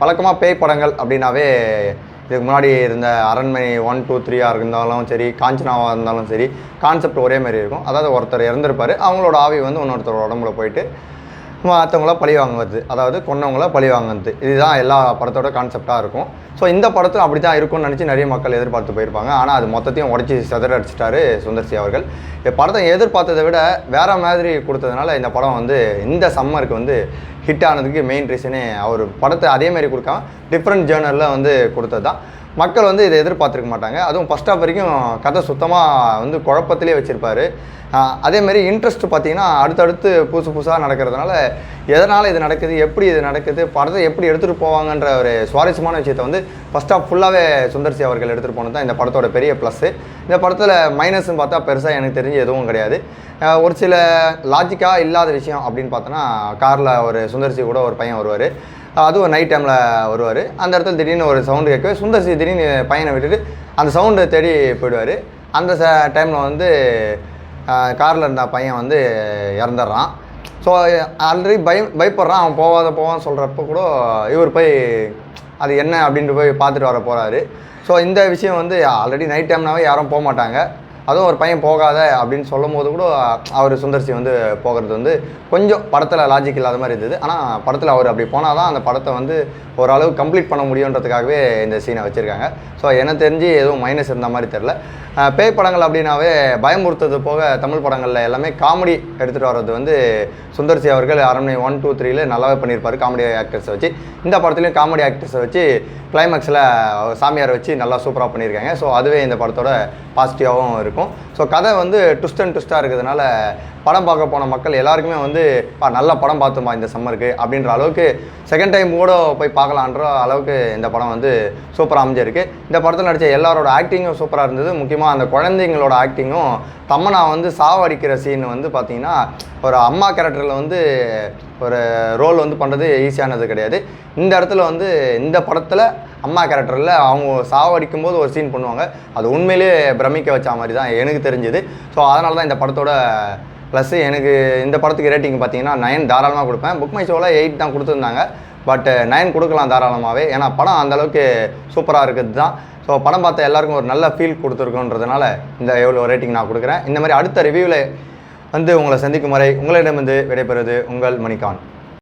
வழக்கமாக பேய் படங்கள் அப்படின்னாவே இதுக்கு முன்னாடி இருந்த அரண்மனை 1, 2, 3 இருந்தாலும் சரி, காஞ்சனாவாக இருந்தாலும் சரி, கான்செப்ட் ஒரே மாதிரி இருக்கும். அதாவது ஒருத்தர் இறந்துருப்பார், அவங்களோட ஆவி வந்து இன்னொருத்தர் உடம்புல போயிட்டு மற்றவங்கள பழி வாங்குவது, அதாவது கொன்னவங்கள பழி வாங்குறது, இதுதான் எல்லா படத்தோட கான்செப்டாக இருக்கும். ஸோ இந்த படத்தும் அப்படி தான் இருக்கும்னு நினச்சி நிறைய மக்கள் எதிர்பார்த்து போயிருப்பாங்க. ஆனால் அது மொத்தத்தையும் உடச்சி அடிச்சிட்டாரு சுந்தர் சி அவர்கள். இந்த படத்தை எதிர்பார்த்ததை விட வேறு மாதிரி கொடுத்ததுனால இந்த படம் வந்து இந்த சம்மருக்கு வந்து ஹிட் ஆனதுக்கு மெயின் ரீசனே அவர் படத்தை அதேமாரி கொடுக்காம டிஃப்ரெண்ட் ஜேர்னலில் வந்து கொடுத்தது தான். மக்கள் வந்து இதை எதிர்பார்த்துருக்க மாட்டாங்க. அதுவும் ஃபஸ்ட் ஹாஃப் வரைக்கும் கதை சுத்தமாக வந்து குழப்பத்திலே வச்சுருப்பார். அதேமாரி இன்ட்ரெஸ்ட் பார்த்திங்கன்னா அடுத்தடுத்து புதுசாக நடக்கிறதுனால எதனால் இது நடக்குது, எப்படி இது நடக்குது, படத்தை எப்படி எடுத்துகிட்டு போவாங்கன்ற ஒரு சுவாரஸ்யமான விஷயத்தை வந்து ஃபஸ்ட் ஹாஃப் ஃபுல்லாகவே சுந்தர் சி அவர்கள் எடுத்துகிட்டு போனது தான் இந்த படத்தோட பெரிய ப்ளஸ்ஸு. இந்த படத்தில் மைனஸ்ன்னு பார்த்தா பெருசாக எனக்கு தெரிஞ்சு எதுவும் கிடையாது. ஒரு சில லாஜிக்காக இல்லாத விஷயம் அப்படின்னு பார்த்தோன்னா, காரில் ஒரு சுந்தர் சி கூட ஒரு பையன் வருவார். அதுவும் நைட் டைமில் வருவார். அந்த இடத்துல திடீர்னு ஒரு சவுண்டு கேட்கவே சுந்தர் சி திடீர்னு பையனை விட்டுட்டு அந்த சவுண்டை தேடி போயிடுவார். அந்த டைமில் வந்து காரில் இருந்த பையன் வந்து இறந்துடுறான். ஸோ ஆல்ரெடி பயப்படுறான், அவன் போவான்னு சொல்கிறப்ப கூட இவர் போய் அது என்ன அப்படின்ட்டு போய் பார்த்துட்டு வர போகிறாரு. ஸோ இந்த விஷயம் வந்து ஆல்ரெடி நைட் டைம்னாவே யாரும் போக மாட்டாங்க. அதுவும் ஒரு பையன் போகாத அப்படின்னு சொல்லும் போது கூட அவர் சுந்தர் சி வந்து போகிறது வந்து கொஞ்சம் படத்தில் லாஜிக் இல்லாத மாதிரி இருந்தது. ஆனால் படத்தில் அவர் அப்படி போனால் தான் அந்த படத்தை வந்து ஓரளவு கம்ப்ளீட் பண்ண முடியுன்றதுக்காகவே இந்த சீனை வச்சுருக்காங்க. ஸோ எனக்கு தெரிஞ்சு எதுவும் மைனஸ் இருந்த மாதிரி தெரில. பேய் படங்கள் அப்படின்னாவே பயமுறுத்தது போக தமிழ் படங்களில் எல்லாமே காமெடி எடுத்துகிட்டு வர்றது வந்து சுந்தர் சி அவர்கள் அரண்மனை 1, 2, 3 நல்லாவே பண்ணியிருப்பார் காமெடி ஆக்டர்ஸை வச்சு. இந்த படத்துலையும் காமெடி ஆக்டர்ஸை வச்சு கிளைமேக்ஸில் சாமியாரை வச்சு நல்லா சூப்பராக பண்ணியிருக்காங்க. ஸோ அதுவே இந்த படத்தோட பாசிட்டிவாகவும் இருக்கும். ஸோ கதை வந்து ட்விஸ்டாக இருக்கிறதுனால படம் பார்க்க போன மக்கள் எல்லாருக்குமே வந்து நல்ல படம் பார்த்துமா இந்த சம்மருக்கு அப்படின்ற அளவுக்கு செகண்ட் டைம் கூட போய் பார்க்கலான்ற அளவுக்கு இந்த படம் வந்து சூப்பராக அமைஞ்சிருக்கு. இந்த படத்தில் நடித்த எல்லாரோட ஆக்டிங்கும் சூப்பராக இருந்தது. முக்கியமாக அந்த குழந்தைங்களோட ஆக்டிங்கும் தமன்னா வந்து சாவடிக்கிற சீன் வந்து பார்த்திங்கன்னா ஒரு அம்மா கேரக்டரில் வந்து ஒரு ரோல் வந்து பண்ணுறது ஈஸியானது கிடையாது. இந்த இடத்துல வந்து இந்த படத்தில் அம்மா கேரக்டரில் அவங்க சாவடிக்கும் போது ஒரு சீன் பண்ணுவாங்க. அது உண்மையிலே பிரமிக்க வச்ச மாதிரி தான் எனக்கு தெரிஞ்சுது. ஸோ அதனால தான் இந்த படத்தோட ப்ளஸ்ஸு. எனக்கு இந்த படத்துக்கு ரேட்டிங் பார்த்தீங்கன்னா 9 தாராளமாக கொடுப்பேன். புக் மை ஷோவில் 8 தான் கொடுத்துருந்தாங்க. பட் 9 கொடுக்கலாம் தாராளமாகவே. ஏன்னா படம் அந்தளவுக்கு சூப்பராக இருக்குது தான். ஸோ படம் பார்த்த எல்லாருக்கும் ஒரு நல்ல ஃபீல் கொடுத்துருக்குன்றதுனால இந்த எவ்வளோ ரேட்டிங் நான் கொடுக்குறேன். இந்த மாதிரி அடுத்த ரிவ்யூவில் வந்து உங்களை சந்திக்கும் வரை உங்களிடமிருந்து விடைபெறுவது உங்கள் மணிகான்.